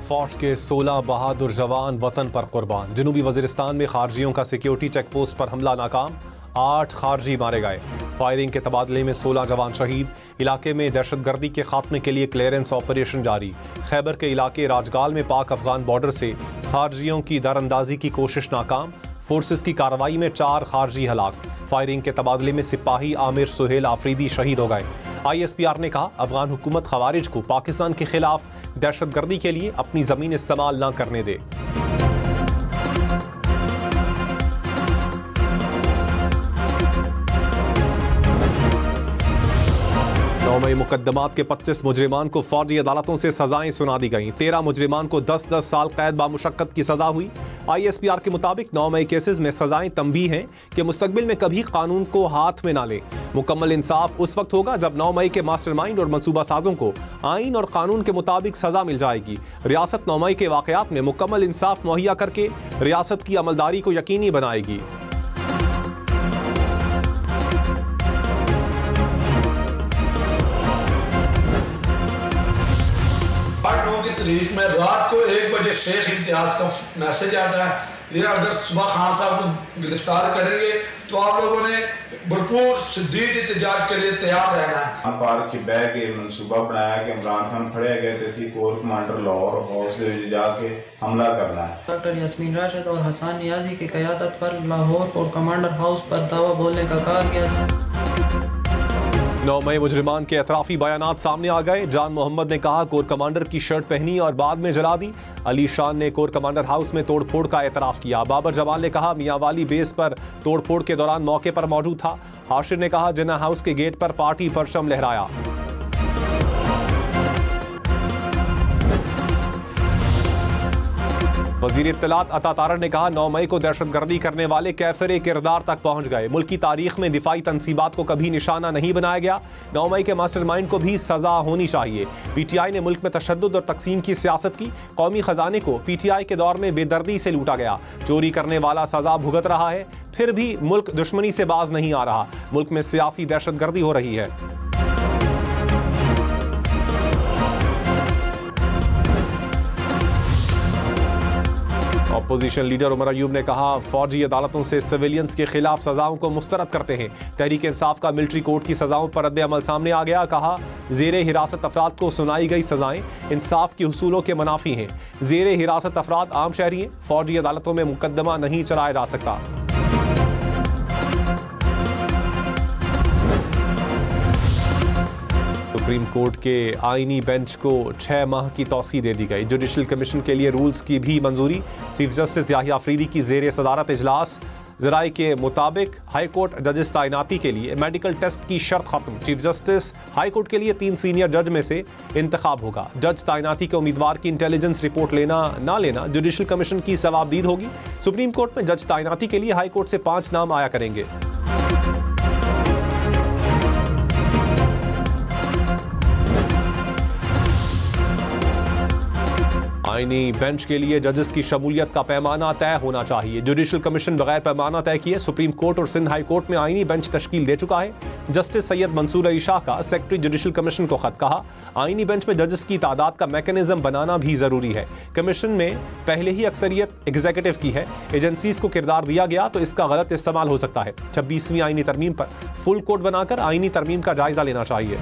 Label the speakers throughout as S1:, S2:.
S1: फौज के 16 बहादुर जवान वतन पर कुर्बान। जनूबी वजीरिस्तान में खारजियों का सिक्योरिटी चेक पोस्ट पर हमला नाकाम, 8 खारजी मारे गए। फायरिंग के तबादले में 16 जवान शहीद। इलाके में दहशतगर्दी के खात्मे के लिए क्लियरेंस ऑपरेशन जारी। खैबर के इलाके राजगाल में पाक अफगान बॉर्डर से खारजियों की दरअंदाजी की कोशिश नाकाम। फोर्सेस की कार्रवाई में 4 खारजी हलाक। फायरिंग के तबादले में सिपाही आमिर सुहेल आफरीदी शहीद हो गए। ISPR ने कहा, अफगान हुकूमत खवारिज को पाकिस्तान के खिलाफ दहशतगर्दी के लिए अपनी जमीन इस्तेमाल न करने दे। 9 मई मुकदमात के 25 मुजरिमान को फौजी अदालतों से सजाएं सुना दी गईं। 13 मुजरिमान को 10-10 साल कैद बामुशक्कत की सजा हुई। ISPR के मुताबिक 9 मई केसेस में सजाएं तंबीह हैं कि मुस्तकबिल में कभी कानून को हाथ में ना लें। मुकम्मल इंसाफ उस वक्त होगा जब 9 मई के मास्टरमाइंड और मंसूबा साजों को आइन और कानून के मुताबिक सजा मिल जाएगी। रियासत 9 मई के वाकयात में मुकम्मल इंसाफ मुहैया करके रियासत की अमलदारी को यकीनी बनाएगी।
S2: तारीख में रात को 1 बजे शेख इम्तियाज का मैसेज आता है, ये अगर सुबह खान साहब को गिरफ्तार करेंगे तो आप लोगों ने भरपूर शदीद एहतजाज के लिए तैयार रहना है।
S3: पार्क च बह के मनसूबा बनाया कि इमरान खान फड़े गए तो असी कोर कमांडर लाहौर हाउस जाके हमला करना है।
S4: डॉक्टर यास्मीन राशिद और हसन नियाजी की क़यादत पर लाहौर कोर कमांडर हाउस पर दावा बोलने का कहा गया।
S1: 9 मई मुजरिमान के एतराफ़ी बयानात सामने आ गए। जान मोहम्मद ने कहा, कोर कमांडर की शर्ट पहनी और बाद में जला दी। अली शान ने कोर कमांडर हाउस में तोड़फोड़ का एतराफ़ किया। बाबर जमाल ने कहा, मियांवाली बेस पर तोड़फोड़ के दौरान मौके पर मौजूद था। हाशिर ने कहा, जिन्ना हाउस के गेट पर पार्टी परचम लहराया। वज़ीर इत्तलात अता तारड़ ने कहा, 9 मई को दहशतगर्दी करने वाले कैफरे किरदार तक पहुंच गए। मुल्क की तारीख में दिफाई तनसीबात को कभी निशाना नहीं बनाया गया। 9 मई के मास्टरमाइंड को भी सजा होनी चाहिए। PTI ने मुल्क में तशद्दुद और तकसीम की सियासत की। कौमी खजाने को PTI के दौर में बेदर्दी से लूटा गया। चोरी करने वाला सजा भुगत रहा है, फिर भी मुल्क दुश्मनी से बाज नहीं आ रहा। मुल्क में सियासी दहशतगर्दी हो रही है। अपोजिशन लीडर उमर अयूब ने कहा, फौजी अदालतों से सिविलियंस के खिलाफ सजाओं को मुस्तरद करते हैं। तहरीक इंसाफ का मिलिट्री कोर्ट की सजाओं पर रद्द अमल सामने आ गया। कहा, जेर हिरासत अफराद को सुनाई गई सजाएं इंसाफ के हुसूलों के मुनाफी हैं। जेर हिरासत अफराद आम शहरी हैं। फौजी अदालतों में मुकदमा नहीं चलाया जा सकता। सुप्रीम कोर्ट के आईनी बेंच को 6 माह की तौसी दे दी गई। जुडिशल कमीशन के लिए रूल्स की भी मंजूरी। चीफ जस्टिस याहिया अफरीदी की जेर सदारत इजलास। ज़राए के मुताबिक हाई कोर्ट जजेस तैनाती के लिए मेडिकल टेस्ट की शर्त खत्म। चीफ जस्टिस हाई कोर्ट के लिए 3 सीनियर जज में से इंतखाब होगा। जज तैनाती के उम्मीदवार की इंटेलिजेंस रिपोर्ट लेना ना लेना जुडिशल कमीशन की सवाबदीद होगी। सुप्रीम कोर्ट में जज तैनाती के लिए हाई कोर्ट से 5 नाम आया करेंगे। आईनी बेंच के लिए जजेस की शमूलियत का पैमाना तय होना चाहिए। जुडिशल कमीशन बगैर पैमाना तय किए सुप्रीम कोर्ट और सिंध हाई कोर्ट में आईनी बेंच तश्कील दे चुका है। जस्टिस सैयद मंसूर अली शाह का सेक्रेटरी जुडिशल कमीशन को खत। कहा, आईनी बेंच में जजेस की तादाद का मैकेनिज्म बनाना भी जरूरी है। कमीशन में पहले ही अक्सरियत एग्जीक्यूटिव की है। एजेंसीज को किरदार दिया गया तो इसका गलत इस्तेमाल हो सकता है। 26वीं आईनी तरमीम पर फुल कोर्ट बनाकर आईनी तरमीम का जायजा लेना चाहिए।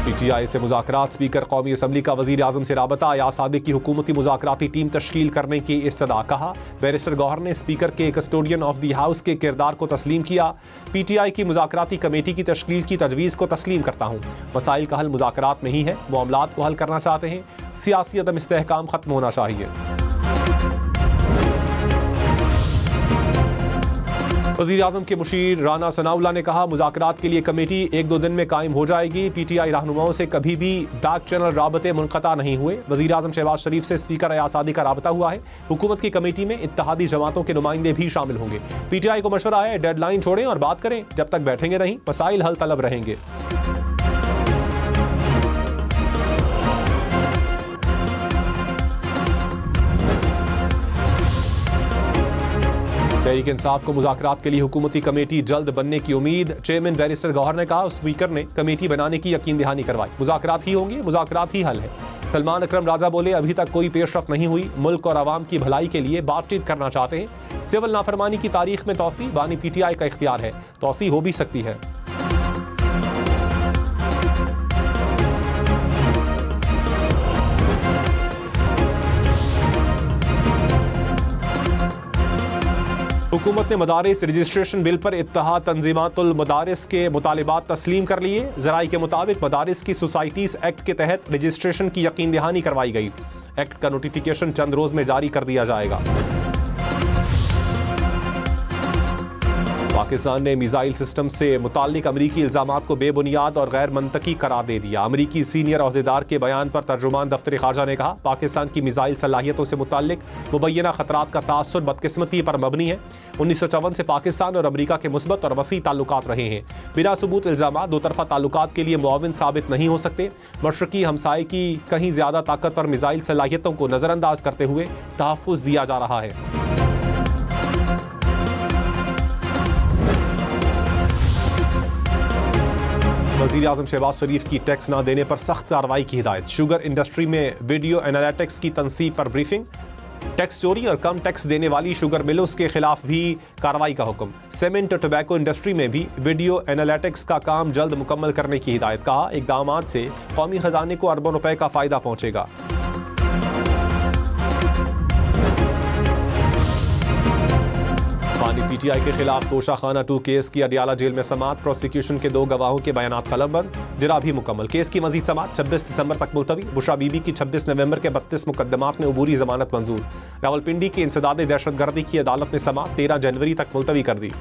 S1: PTI से मुज़ाकरात। स्पीकर कौमी असम्बली का वज़ीर आज़म से राबता। या सादिक की हुकूमती मुज़ाकराती टीम तश्कील करने की इस्तदा। कहा, बैरिस्टर गौहर ने स्पीकर के कस्टोडियन ऑफ द हाउस के किरदार को तस्लीम किया। PTI की मुज़ाकराती कमेटी की तश्कील की तजवीज़ को तस्लीम करता हूँ। मसाइल का हल मुज़ाकरात नहीं है, मामलात को हल करना चाहते हैं। सियासी अदम इस्तेहकाम ख़त्म होना चाहिए। वज़ीर आज़म के मुशीर राना सनाउल्लाह ने कहा, मुज़ाकरात के लिए कमेटी 1-2 दिन में कायम हो जाएगी। PTI रहनुमाओं से कभी भी डाक चैनल राबते मुनक़ता नहीं हुए। वज़ीर आज़म शहबाज शरीफ से स्पीकर अयासादी का राबता हुआ है। हुकूमत की कमेटी में इत्तेहादी जमातों के नुमाइंदे भी शामिल होंगे। PTI को मशवरा है, डेडलाइन छोड़ें और बात करें। जब तक बैठेंगे नहीं, मसाइल हल तलब रहेंगे। तहरीक इंसाफ को मुज़ाकरात के लिए हुकूमती कमेटी जल्द बनने की उम्मीद। चेयरमैन बैरिस्टर गौहर ने कहा, स्पीकर ने कमेटी बनाने की यकीन दहानी करवाई। मुज़ाकरात ही होंगे, मुज़ाकरात ही हल है। सलमान अकरम राजा बोले, अभी तक कोई पेशरफ नहीं हुई, मुल्क और आवाम की भलाई के लिए बातचीत करना चाहते हैं। सिविल नाफरमानी की तारीख में तौसी बानी PTI का इख्तियार है, तौसी हो भी सकती है। हुकूमत ने मदारिस रजिस्ट्रेशन बिल पर इत्तेहाद तंजीमातुल मदारिस के मुतालिबात तस्लीम कर लिए। ज़राई के मुताबिक मदारिस की सोसाइटीज़ एक्ट के तहत रजिस्ट्रेशन की यकीन दहानी करवाई गई। एक्ट का नोटिफिकेशन चंद रोज में जारी कर दिया जाएगा। पाकिस्तान ने मिसाइल सिस्टम से मुताल्लिक अमरीकी इल्जामात को बेबुनियाद और गैर मंतकी करार दे दिया। अमरीकी सीनियर अहदेदार के बयान पर तर्जुमान दफ्तर खारजा ने कहा, पाकिस्तान की मिसाइल सलाहियतों से मुताल्लिक मुबैना खतरात का तासुर बदकिस्मती पर मबनी है। 1954 से पाकिस्तान और अमरीका के मुस्बत और वसी ताल्लुकात रहे हैं। बिना सबूत इल्जामात दो तरफा ताल्लुकात के लिए मुआविन साबित नहीं हो सकते। मशरकी हमसाये की कहीं ज्यादा ताकतवर मिसाइल सलाहियतों को नजरअंदाज करते हुए तहफ़्फ़ुज़ दिया जा रहा है। वज़ीर आज़म शहबाज शरीफ की टैक्स न देने पर सख्त कार्रवाई की हिदायत। शुगर इंडस्ट्री में वीडियो एनालिटिक्स की तनसीब पर ब्रीफिंग। टैक्स चोरी और कम टैक्स देने वाली शुगर मिलों के खिलाफ भी कार्रवाई का हुक्म। सीमेंट और टोबैको इंडस्ट्री में भी वीडियो एनालिटिक्स का काम जल्द मुकम्मल करने की हिदायत। कहा, इक़दामात से कौमी खजाने को अरबों रुपए का फायदा पहुंचेगा। बानी PTI के खिलाफ तोशाखाना 2 केस की अडियाला जेल में समाअत। प्रोसिक्यूशन के 2 गवाहों के बयानात कलमबंद, जरा भी मुकम्मल। केस की मजीद समाअत 26 दिसंबर तक मुलतवी। बुशरा बीबी की 26 नवंबर के 32 मुकदमात में अबूरी जमानत मंजूर। रावलपिंडी की इंसदाद दहशतगर्दी की अदालत ने समाअत 13 जनवरी तक मुलतवी कर दी।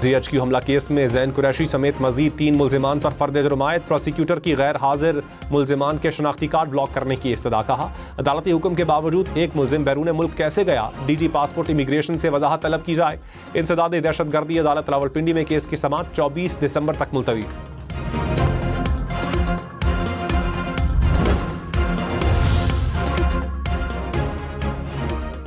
S1: GHQ हमला केस में जैन कुरैशी समेत मजीद 3 मुल्जिमान पर फर्द जुर्मायत। प्रोसिक्यूटर की गैर हाजिर मुल्जिमान के शनाख्ती कार्ड ब्लॉक करने की इस्तदा। कहा, अदालती हुक्म के बावजूद एक मुल्जिम बैरून मुल्क कैसे गया, DG पासपोर्ट इमिग्रेशन से वजाहत तलब की जाए। इंसदाद दहशतगर्दी अदालत रावलपिंडी में केस की समाअत 24 दिसंबर तक मुलतवी।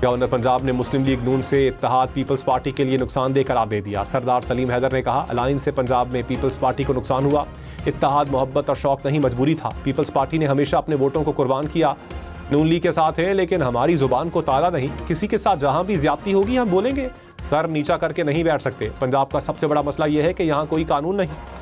S1: गवर्नर पंजाब ने मुस्लिम लीग नून से इत्तेहाद पीपल्स पार्टी के लिए नुकसानदेह करार दे दिया। सरदार सलीम हैदर ने कहा, अलायंस से पंजाब में पीपल्स पार्टी को नुकसान हुआ। इत्तेहाद मोहब्बत और शौक नहीं, मजबूरी था। पीपल्स पार्टी ने हमेशा अपने वोटों को कुर्बान किया। नून लीग के साथ है, लेकिन हमारी जुबान को ताला नहीं। किसी के साथ जहां भी ज्यादती होगी हम बोलेंगे, सर नीचा करके नहीं बैठ सकते। पंजाब का सबसे बड़ा मसला यह है कि यहाँ कोई कानून नहीं।